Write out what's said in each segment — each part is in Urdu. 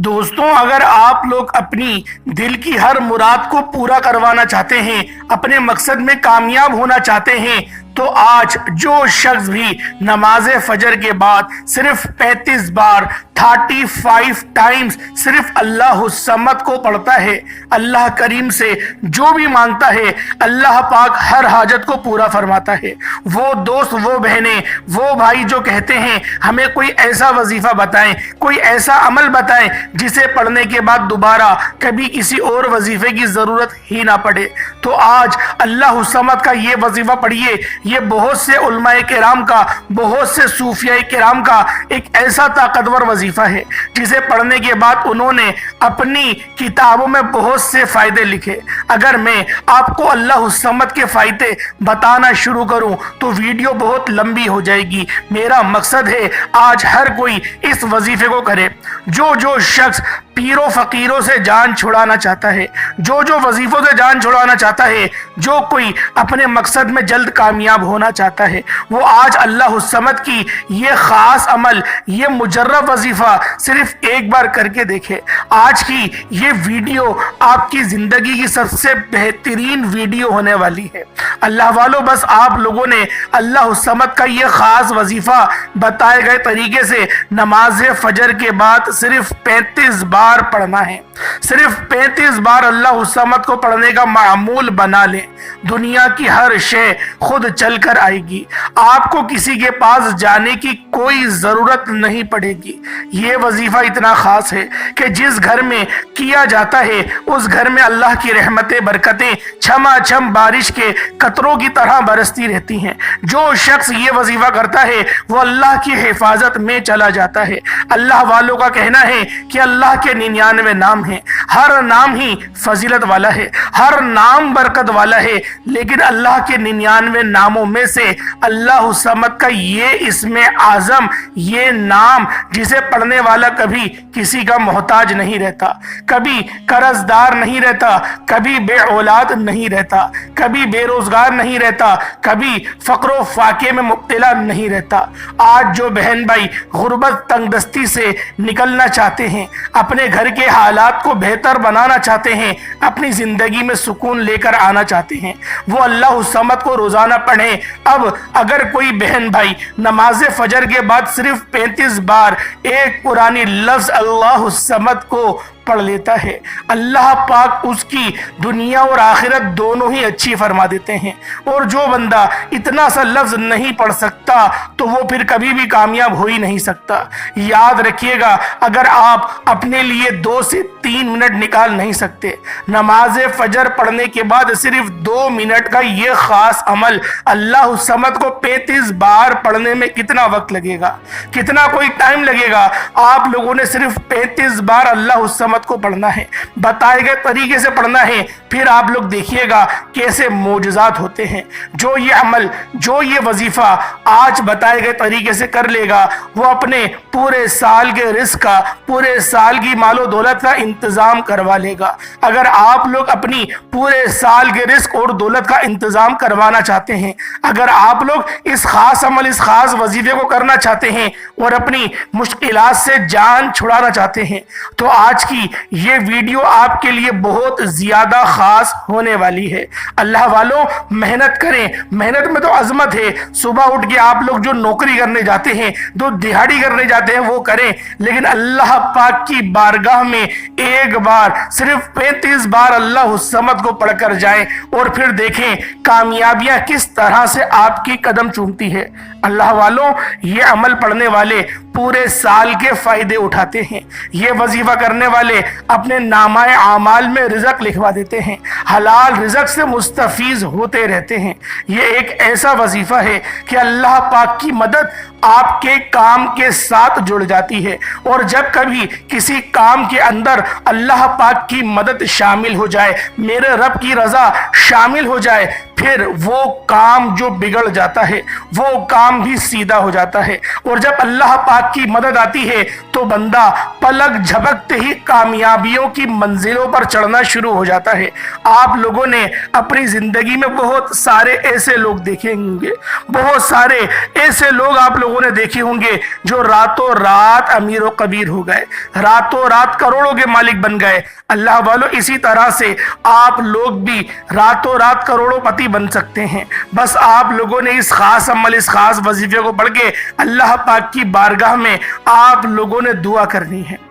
دوستوں، اگر آپ لوگ اپنی دل کی ہر مراد کو پورا کروانا چاہتے ہیں، اپنے مقصد میں کامیاب ہونا چاہتے ہیں، تو آج جو شخص بھی نماز فجر کے بعد صرف 35 بار 35 ٹائمز صرف اللہ الصمد کو پڑھتا ہے، اللہ کریم سے جو بھی مانگتا ہے، اللہ پاک ہر حاجت کو پورا فرماتا ہے۔ وہ دوست، وہ بہنیں، وہ بھائی جو کہتے ہیں ہمیں کوئی ایسا وظیفہ بتائیں، کوئی ایسا عمل بتائیں جسے پڑھنے کے بعد دوبارہ کبھی کسی اور وظیفے کی ضرورت ہی نہ پڑے، تو آج اللہ الصمد کا یہ وظیفہ پڑھیے۔ یہ بہت سے علماء کرام کا، بہت سے صوفیاء کرام کا ایک ایسا طاقتور وظیفہ ہے جسے پڑھنے کے بعد انہوں نے اپنی کتابوں میں بہت سے فائدے لکھے۔ اگر میں آپ کو اللہ الصمد کے فائدے بتانا شروع کروں تو ویڈیو بہت لمبی ہو جائے گی۔ میرا مقصد ہے آج ہر کوئی اس وظیفے کو کرے۔ جو شخص پیروں فقیروں سے جان چھڑانا چاہتا ہے، جو وظیفوں سے جان چھڑانا چاہتا ہے، جو کوئی اپنے مقصد میں جلد کامیاب ہونا چاہتا ہے، وہ آج اللہ الصمد کی یہ خاص عمل، یہ مجرب وظیفہ صرف ایک بار کر کے دیکھے۔ آج کی یہ ویڈیو آپ کی زندگی کی سب سے بہترین ویڈیو ہونے والی ہے۔ اللہ والو، بس آپ لوگوں نے اللہ الصمد کا یہ خاص وظیفہ بتائے گئے طریقے سے نماز فجر کے بعد صرف 35 بار پڑھنا ہے۔ صرف 35 بار اللہ الصمد کو پڑھنے کا معمول بنا لیں، دنیا کی ہر شے خود چل کر آئے گی۔ آپ کو کسی کے پاس جانے کی کوئی ضرورت نہیں پڑے گی۔ یہ وظیفہ اتنا خاص ہے کہ جس گھر میں کیا جاتا ہے اس گھر میں اللہ کی رحمتیں، برکتیں چھما چھم بارش کے قطروں کی طرح برستی رہتی ہیں۔ جو شخص یہ وظیفہ کرتا ہے وہ اللہ کی حفاظت میں چلا جاتا ہے۔ اللہ والوں کا کہنا ہے کہ اللہ کے 99 نام ہیں، ہر نام ہی فضیلت والا ہے، ہر نام برکت والا ہے، لیکن اللہ کے 99 ناموں میں سے اللہ الصمد کا یہ اسم اعظم، یہ نام جسے پڑھنے والا کبھی کسی کا محتاج نہیں رہتا، کبھی قرض دار نہیں رہتا، کبھی بے اولاد نہیں رہتا، کبھی بے روزگار نہیں رہتا، کبھی فقر و فاقے میں مبتلا نہیں رہتا۔ آج جو بہن بھائی غربت، تنگ دستی سے نکلنا چاہتے ہیں، اپنے گھر کے حالات کو بہتر بنانا چاہتے ہیں، اپنی زندگی میں سکون لے کر آنا چاہتے ہیں، وہ اللہ الصمد کو روزانہ پڑھیں۔ اب اگر کوئی بہن بھائی نماز فجر کے بعد صرف 35 بار ایک قرآنی لفظ اللہ الصمد کو پڑھ لیتا ہے، اللہ پاک اس کی دنیا اور آخرت دونوں ہی اچھی فرما دیتے ہیں۔ اور جو بندہ اتنا سا لفظ نہیں پڑھ سکتا تو وہ پھر کبھی بھی کامیاب ہو ہی نہیں سکتا۔ یاد رکھیے گا، اگر آپ اپنے لیے 2 سے 3 منٹ نکال نہیں سکتے، نماز فجر پڑھنے کے بعد صرف 2 منٹ کا یہ خاص عمل اللہ الصمد کو 35 بار پڑھنے میں کتنا وقت لگے گا، کتنا کوئی ٹائم لگے گا؟ آپ لوگوں نے صرف 35 بار اللہ الصمد کو پڑھنا ہے، بتائے گئے طریقے سے پڑھنا ہے، پھر آپ لوگ دیکھیے گا کیسے معجزات ہوتے ہیں۔ جو یہ عمل، جو یہ وظیفہ آج بتائے گئے طریقے سے کر لے گا، وہ اپنے پورے سال کے رزق کا، پورے سال کی مال و دولت کا انتظام کروا لے گا۔ اگر آپ لوگ اپنی پورے سال کے رزق اور دولت کا انتظام کروانا چاہتے ہیں، اگر آپ لوگ اس خاص عمل، اس خاص وظیفے کو کرنا چاہتے ہیں اور اپنی مشکلات سے جان چھڑانا چاہتے ہیں، تو آج کی یہ ویڈیو آپ کے لیے بہت زیادہ خاص ہونے والی ہے۔ اللہ والوں، محنت کریں، محنت میں تو عظمت ہے۔ صبح اٹھ کے آپ لوگ جو نوکری کرنے جاتے ہیں، جو دہاڑی کرنے جاتے ہیں، وہ کریں، لیکن اللہ پاک کی بارگاہ میں ایک بار صرف 35 بار اللہ الصمد کو پڑھ کر جائیں اور پھر دیکھیں کامیابیاں کس طرح سے آپ کی قدم چومتی ہے۔ اللہ والوں، یہ عمل پڑھنے والے پورے سال کے فائدے اٹھاتے ہیں۔ یہ وظیفہ کرنے والے اپنے نامہ اعمال میں رزق لکھوا دیتے ہیں، حلال رزق سے مستفیض ہوتے رہتے ہیں۔ یہ ایک ایسا وظیفہ ہے کہ اللہ پاک کی مدد آپ کے کام کے ساتھ جڑ جاتی ہے، اور جب کبھی کسی کام کے اندر اللہ پاک کی مدد شامل ہو جائے، میرے رب کی رضا شامل ہو جائے، پھر وہ کام جو بگڑ جاتا ہے وہ کام بھی سیدھا ہو جاتا ہے۔ اور جب اللہ پاک کی مدد آتی ہے تو بندہ پلک جھپکتے ہی کام کامیابیوں کی منزلوں پر چڑھنا شروع ہو جاتا ہے۔ آپ لوگوں نے اپنی زندگی میں بہت سارے ایسے لوگ دیکھے ہوں گے، بہت سارے ایسے لوگ آپ لوگوں نے دیکھے ہوں گے جو راتوں رات امیر و کبیر ہو گئے، راتوں رات کروڑوں کے مالک بن گئے۔ اللہ والو، اسی طرح سے آپ لوگ بھی راتوں رات کروڑوں پتی بن سکتے ہیں۔ بس آپ لوگوں نے اس خاص عمل، اس خاص وظیفے کو پڑھ کے اللہ پاک کی بارگاہ میں آپ لوگوں نے دعا کرنی ہے۔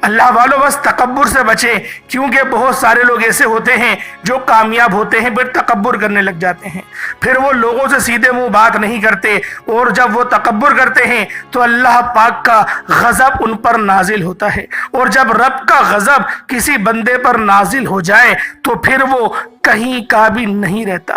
اللہ والو، بس تکبر سے بچیں، کیونکہ بہت سارے لوگ ایسے ہوتے ہیں جو کامیاب ہوتے ہیں پھر تکبر کرنے لگ جاتے ہیں، پھر وہ لوگوں سے سیدھے منہ بات نہیں کرتے، اور جب وہ تکبر کرتے ہیں تو اللہ پاک کا غضب ان پر نازل ہوتا ہے، اور جب رب کا غضب کسی بندے پر نازل ہو جائے تو پھر وہ کہیں کا بھی نہیں رہتا۔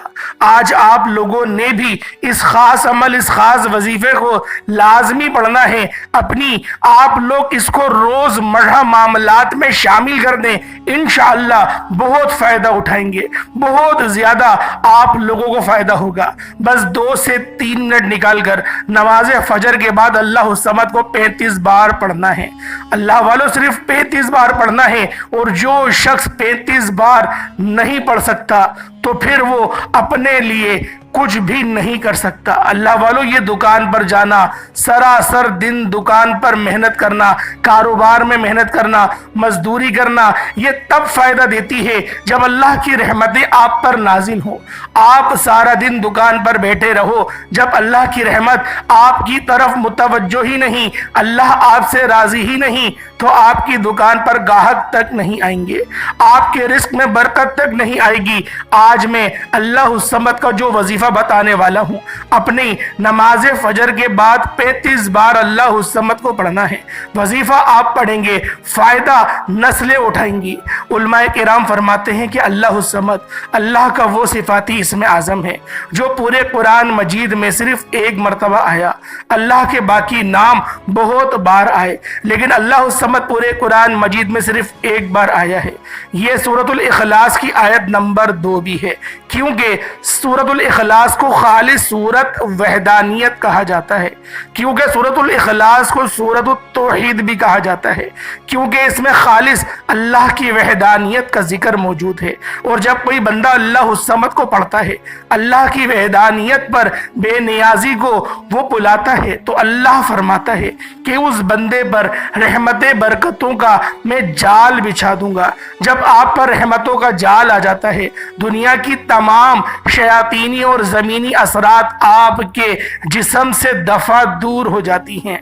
آج آپ لوگوں نے بھی اس خاص عمل، اس خاص وظیفے کو لازمی پڑھنا ہے۔ اپنی آپ لوگ اس کو روز مرہ معاملات میں شامل کر دیں، انشاءاللہ بہت فائدہ اٹھائیں گے، بہت زیادہ آپ لوگوں کو فائدہ ہوگا۔ بس 2 سے 3 منٹ نکال کر نماز فجر کے بعد اللہ الصمد کو 35 بار پڑھنا ہے۔ اللہ والوں، صرف 35 بار پڑھنا ہے، اور جو شخص 35 بار نہیں پڑھ سکتا تو پھر وہ اپنے لیے کچھ بھی نہیں کر سکتا۔ اللہ والو، یہ دکان پر جانا، سراسر دن دکان پر محنت کرنا، کاروبار میں محنت کرنا، مزدوری کرنا، یہ تب فائدہ دیتی ہے جب اللہ کی رحمتیں آپ پر نازل ہوں۔ آپ سارا دن دکان پر بیٹھے رہو، جب اللہ کی رحمت آپ کی طرف متوجہ ہی نہیں، اللہ آپ سے راضی ہی نہیں، تو آپ کی دکان پر گاہک تک نہیں آئیں گے، آپ کے رزق میں برکت تک نہیں آئے گی۔ آج میں اللہ الصمد کا جو وظیفہ بتانے والا ہوں، اپنی نماز فجر کے بعد 35 بار اللہ الصمد کو پڑھنا ہے۔ وظیفہ آپ پڑھیں گے، فائدہ نسلیں اٹھائیں گی۔ علماء کرام فرماتے ہیں کہ اللہ الصمد، اللہ کا وہ صفاتی اسم اعظم ہے جو پورے قرآن مجید میں صرف 1 مرتبہ آیا۔ اللہ کے باقی نام بہت بار آئے، لیکن اللہ الصمد پورے قرآن مجید میں صرف 1 بار آیا ہے۔ یہ سورۃ الاخلاص کی آیت نمبر 2 بھی ہے، کیونکہ سورۃ الاخلاص کو خالص سورۃ وحدانیت کہا جاتا ہے، کیونکہ سورۃ الاخلاص کو سورۃ التوحید بھی کہا جاتا ہے، کیونکہ اس میں خالص اللہ کی وحدانیت کا ذکر موجود ہے۔ اور جب کوئی بندہ اللہ الصمد کو پڑھتا ہے، اللہ کی وحدانیت پر بے نیازی کو وہ بلاتا ہے، تو اللہ فرماتا ہے کہ اس بندے پر رحمت برکتوں کا میں جال بچھا دوں گا۔ جب آپ پر رحمتوں کا جال آ جاتا ہے، دنیا کی تمام شیاطینی اور زمینی اثرات آپ کے جسم سے دفع دور ہو جاتی ہیں۔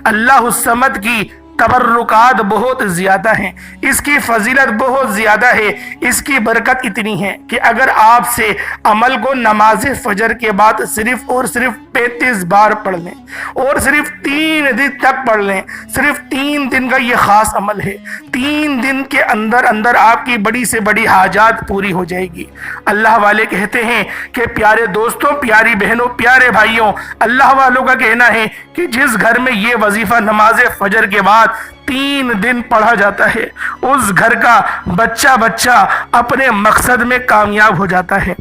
اللہ الصمد کی تبرکات بہت زیادہ ہیں، اس کی فضیلت بہت زیادہ ہے، اس کی برکت اتنی ہے کہ اگر آپ سے عمل کو نماز فجر کے بعد صرف اور صرف 35 بار پڑھ لیں، اور صرف 3 دن تک پڑھ لیں، صرف 3 دن کا یہ خاص عمل ہے، 3 دن کے اندر اندر آپ کی بڑی سے بڑی حاجات پوری ہو جائے گی۔ اللہ والے کہتے ہیں کہ پیارے دوستوں، پیاری بہنوں، پیارے بھائیوں، اللہ والوں کا کہنا ہے کہ جس گھر میں یہ وظیفہ نماز فجر کے بعد 3 دن پڑھا جاتا ہے، اس گھر کا بچہ اپنے مقصد میں کامیاب ہو جاتا ہے۔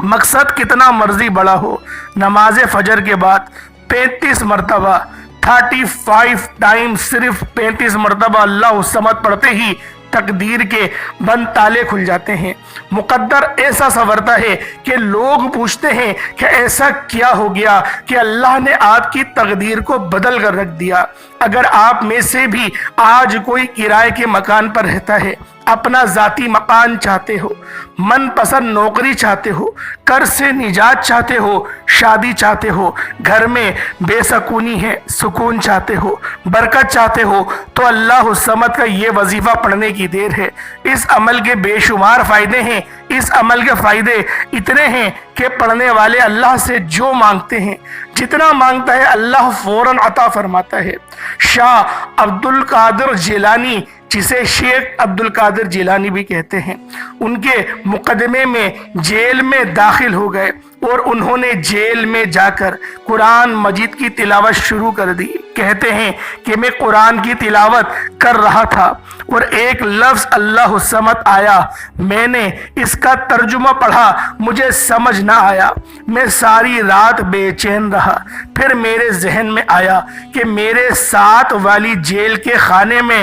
مقصد کتنا مرضی بڑا ہو، نماز فجر کے بعد 35 مرتبہ 35 ٹائم صرف 35 مرتبہ اللہ الصمد پڑھتے ہی تقدیر کے بند تالے کھل جاتے ہیں۔ مقدر ایسا سنورتا ہے کہ لوگ پوچھتے ہیں کہ ایسا کیا ہو گیا کہ اللہ نے آپ کی تقدیر کو بدل کر رکھ دیا۔ اگر آپ میں سے بھی آج کوئی کرائے کے مکان پر رہتا ہے، اپنا ذاتی مکان چاہتے ہو، من پسند نوکری چاہتے ہو، قرض سے نجات چاہتے ہو، شادی چاہتے ہو، گھر میں بے سکونی ہے، سکون چاہتے ہو، برکت چاہتے ہو، تو اللہ الصمد کا یہ وظیفہ پڑھنے کی دیر ہے۔ اس عمل کے بے شمار فائدے ہیں، اس عمل کے فائدے اتنے ہیں کہ پڑھنے والے اللہ سے جو مانگتے ہیں، جتنا مانگتا ہے اللہ فوراً عطا فرماتا ہے۔ شاہ عبد القادر جیلانی، جسے شیخ عبد القادر جیلانی بھی کہتے ہیں، ان کے مقدمے میں جیل میں داخل ہو گئے، اور انہوں نے جیل میں جا کر قرآن مجید کی تلاوت شروع کر دی۔ کہتے ہیں کہ میں قرآن کی تلاوت کر رہا تھا اور ایک لفظ اللہ الصمد آیا، میں نے اس کا ترجمہ پڑھا، مجھے سمجھ نہ آیا، میں ساری رات بے چین رہا۔ پھر میرے ذہن میں آیا کہ میرے ساتھ والی جیل کے خانے میں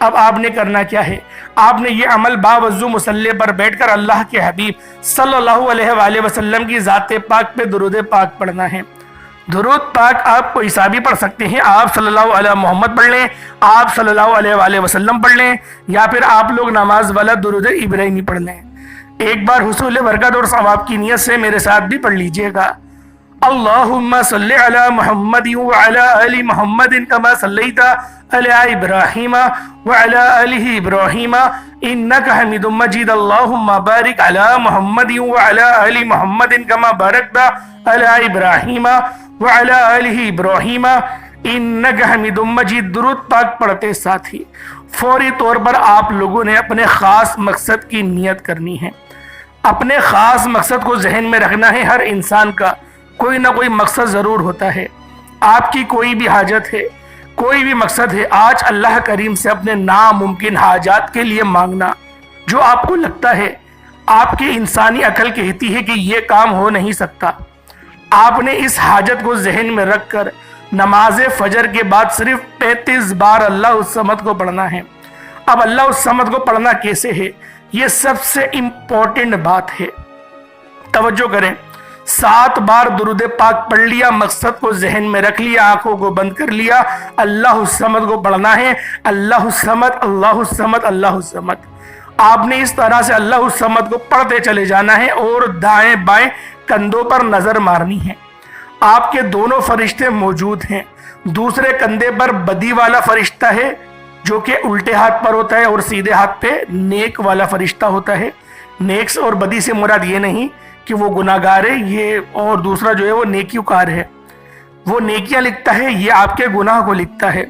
اب آپ نے کرنا کیا ہے؟ آپ نے یہ عمل باوضو مصلی پر بیٹھ کر اللہ کے حبیب صلی اللہ علیہ وآلہ وسلم کی ذات پاک پہ درود پاک پڑھنا ہے۔ درود پاک آپ کو حسابی پڑھ سکتے ہیں، آپ صلی اللہ علیہ محمد پڑھ لیں، آپ صلی اللہ علیہ وآلہ وسلم پڑھ لیں، یا پھر آپ لوگ نماز والا درود ابراہیمی پڑھ لیں۔ ایک بار حصول برکت اور ثواب کی نیت سے میرے ساتھ بھی پڑھ لیجئے گا۔ اللہم صلی علی محمد وعلی آل محمد کما صلیت علی ابراہیم وعلی آل ابراہیم انک حمید مجید، اللہم بارک علی محمد وعلی آل محمد کما بارکت علی ابراہیم وعلی آل ابراہیم انک حمید مجید۔ درود پاک پڑھتے ساتھ ہی فوری طور پر آپ لوگوں نے اپنے خاص مقصد کی نیت کرنی ہے۔ اپنے خاص مقصد کو ذہن میں رکھنا ہے۔ ہر انسان کا کوئی نہ کوئی مقصد ضرور ہوتا ہے۔ آپ کی کوئی بھی حاجت ہے، کوئی بھی مقصد ہے، آج اللہ کریم سے اپنے ناممکن حاجات کے لیے مانگنا۔ جو آپ کو لگتا ہے، آپ کی انسانی عقل کہتی ہے کہ یہ کام ہو نہیں سکتا، آپ نے اس حاجت کو ذہن میں رکھ کر نماز فجر کے بعد صرف 35 بار اللہ الصمد کو پڑھنا ہے۔ اب اللہ الصمد کو پڑھنا کیسے ہے؟ یہ سب سے امپورٹنٹ بات ہے، توجہ کریں۔ 7 بار درود پاک پڑھ لیا، مقصد کو ذہن میں رکھ لیا، آنکھوں کو بند کر لیا، اللہ الصمد کو پڑھنا ہے۔ اللہ الصمد، اللہ الصمد، اللہ الصمد۔ آپ نے اس طرح سے اللہ الصمد کو پڑھتے چلے جانا ہے اور دائیں بائیں کندھوں پر نظر مارنی ہے۔ آپ کے دونوں فرشتے موجود ہیں۔ دوسرے کندھے پر بدی والا فرشتہ ہے جو کہ الٹے ہاتھ پر ہوتا ہے، اور سیدھے ہاتھ پہ نیک والا فرشتہ ہوتا ہے۔ نیک اور بدی سے مراد یہ نہیں کہ وہ گناہگار ہے، یہ اور دوسرا جو ہے وہ نیکیوں کار ہے، وہ نیکیاں لکھتا ہے، یہ آپ کے گناہ کو لکھتا ہے۔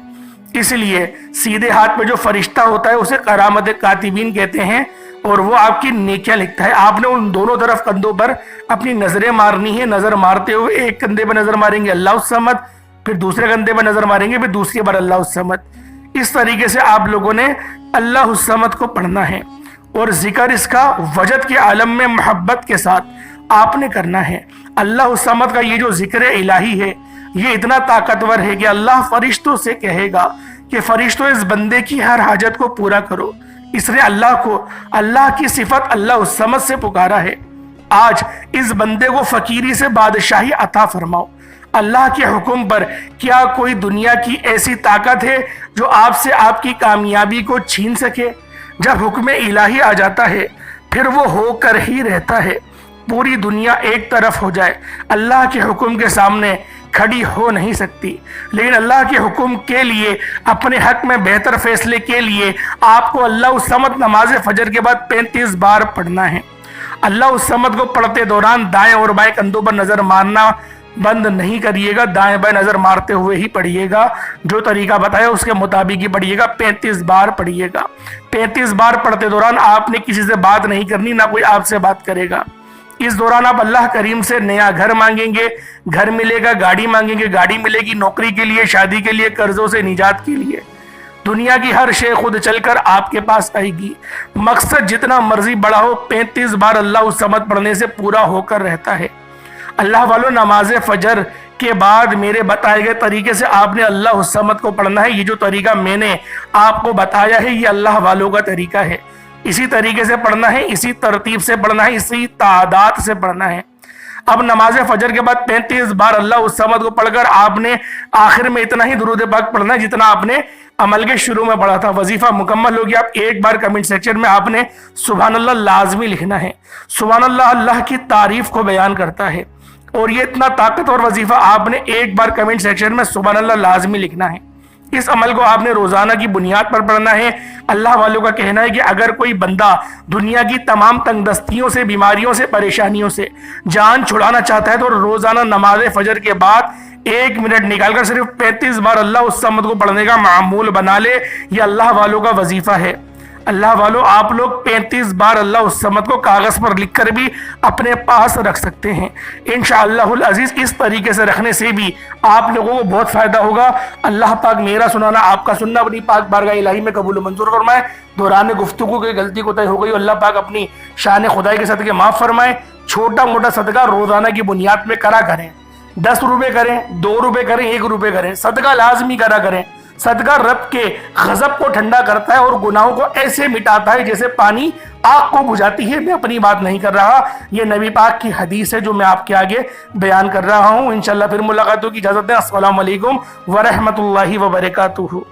اس لیے سیدھے ہاتھ پہ جو فرشتہ ہوتا ہے اسے کرامت کاتبین کہتے ہیں، اور وہ آپ کی نیکیاں لکھتا ہے۔ آپ نے ان دونوں طرف کندھوں پر اپنی نظریں مارنی ہے۔ نظر مارتے ہوئے ایک کندھے پر نظر ماریں گے اللہ الصمد، پھر دوسرے کندھے پر نظر ماریں گے، پھر دوسری بار اللہ الصمد۔ اس طریقے سے آپ لوگوں نے اللہ الصمد کو پڑھنا ہے، اور ذکر اس کا وجد کے عالم میں محبت کے ساتھ آپ نے کرنا ہے۔ اللہ الصمد کا یہ جو ذکر الہی ہے یہ اتنا طاقتور ہے کہ اللہ فرشتوں سے کہے گا کہ فرشتوں اس بندے کی ہر حاجت کو پورا کرو۔ اس نے اللہ کو، اللہ کی صفت اللہ الصمد سے پکارا ہے، آج اس بندے کو فقیری سے بادشاہی عطا فرماؤ۔ اللہ کے حکم پر کیا کوئی دنیا کی ایسی طاقت ہے جو آپ سے آپ کی کامیابی کو چھین سکے؟ جب حکم الہی آ جاتا ہے پھر وہ ہو کر ہی رہتا ہے۔ پوری دنیا ایک طرف ہو جائے، اللہ کے حکم کے سامنے کھڑی ہو نہیں سکتی، لیکن اللہ کے حکم کے لیے، اپنے حق میں بہتر فیصلے کے لیے آپ کو اللہ الصمد نماز فجر کے بعد 35 بار پڑھنا ہے۔ اللہ الصمد کو پڑھتے دوران دائیں اور بائیں کندھوں پر نظر مارنا بند نہیں کریے گا، دائیں بائیں نظر مارتے ہوئے ہی پڑھیے گا، جو طریقہ بتایا اس کے مطابق ہی پڑھیے گا۔ 35 بار پڑھیے گا۔ 35 بار پڑھتے دوران آپ نے کسی سے بات نہیں کرنی، نہ کوئی آپ سے بات کرے گا۔ اس دوران آپ اللہ کریم سے نیا گھر مانگیں گے، گھر ملے گا، گاڑی مانگیں گے، گاڑی ملے گی، نوکری کے لیے، شادی کے لیے، قرضوں سے نجات کے لیے، دنیا کی ہر شے خود چل کر آپ کے پاس آئے گی۔ مقصد جتنا مرضی بڑا ہو، 35 بار اللہ الصمد پڑھنے سے پورا ہو کر رہتا ہے۔ اللہ والوں، نماز فجر کے بعد میرے بتائے گئے طریقے سے آپ نے اللہ الصمد کو پڑھنا ہے۔ یہ جو طریقہ میں نے آپ کو بتایا ہے یہ اللہ والوں کا طریقہ ہے، اسی طریقے سے پڑھنا ہے، اسی ترتیب سے پڑھنا ہے، اسی تعداد سے پڑھنا ہے۔ اب نماز فجر کے بعد 35 بار اللہ الصمد کو پڑھ کر آپ نے آخر میں اتنا ہی درود پاک پڑھنا ہے جتنا آپ نے عمل کے شروع میں پڑھا تھا۔ وظیفہ مکمل ہو گیا۔ اب ایک بار کمنٹ سیکشن میں آپ نے سبحان اللہ لازمی لکھنا ہے۔ سبحان اللہ اللہ کی تعریف کو بیان کرتا ہے، اور یہ اتنا طاقتور وظیفہ آپ نے ایک بار کمنٹ سیکشن میں سبحان اللہ لازمی لکھنا ہے۔ اس عمل کو آپ نے روزانہ کی بنیاد پر پڑھنا ہے۔ اللہ والوں کا کہنا ہے کہ اگر کوئی بندہ دنیا کی تمام تنگ دستیوں سے، بیماریوں سے، پریشانیوں سے جان چھڑانا چاہتا ہے تو روزانہ نماز فجر کے بعد 1 منٹ نکال کر صرف 35 بار اللہ الصمد کو پڑھنے کا معمول بنا لے۔ یہ اللہ والوں کا وظیفہ ہے۔ اللہ والوں، آپ لوگ 35 بار اللہ الصمد کو کاغذ پر لکھ کر بھی اپنے پاس رکھ سکتے ہیں۔ انشاءاللہ العزیز اس طریقے سے رکھنے سے بھی آپ لوگوں کو بہت فائدہ ہوگا۔ اللہ پاک میرا سنانا، آپ کا سننا اپنی پاک بارگاہ الہی میں قبول و منظور فرمائے۔ دوران گفتگو کی غلطی کوتاہی ہو گئی، اللہ پاک اپنی شان خدائی کے صدقے معاف فرمائے۔ چھوٹا موٹا صدقہ روزانہ کی بنیاد میں کرا کریں، 10 روپے کریں، 2 روپے کریں، 1 روپے کریں، صدقہ لازمی کرا کریں۔ صدقہ رب کے غضب کو ٹھنڈا کرتا ہے اور گناہوں کو ایسے مٹاتا ہے جیسے پانی آگ کو بجھاتی ہے۔ میں اپنی بات نہیں کر رہا، یہ نبی پاک کی حدیث ہے جو میں آپ کے آگے بیان کر رہا ہوں۔ انشاءاللہ پھر ملاقاتوں کی اجازت دیں۔ السلام علیکم ورحمۃ اللہ وبرکاتہ۔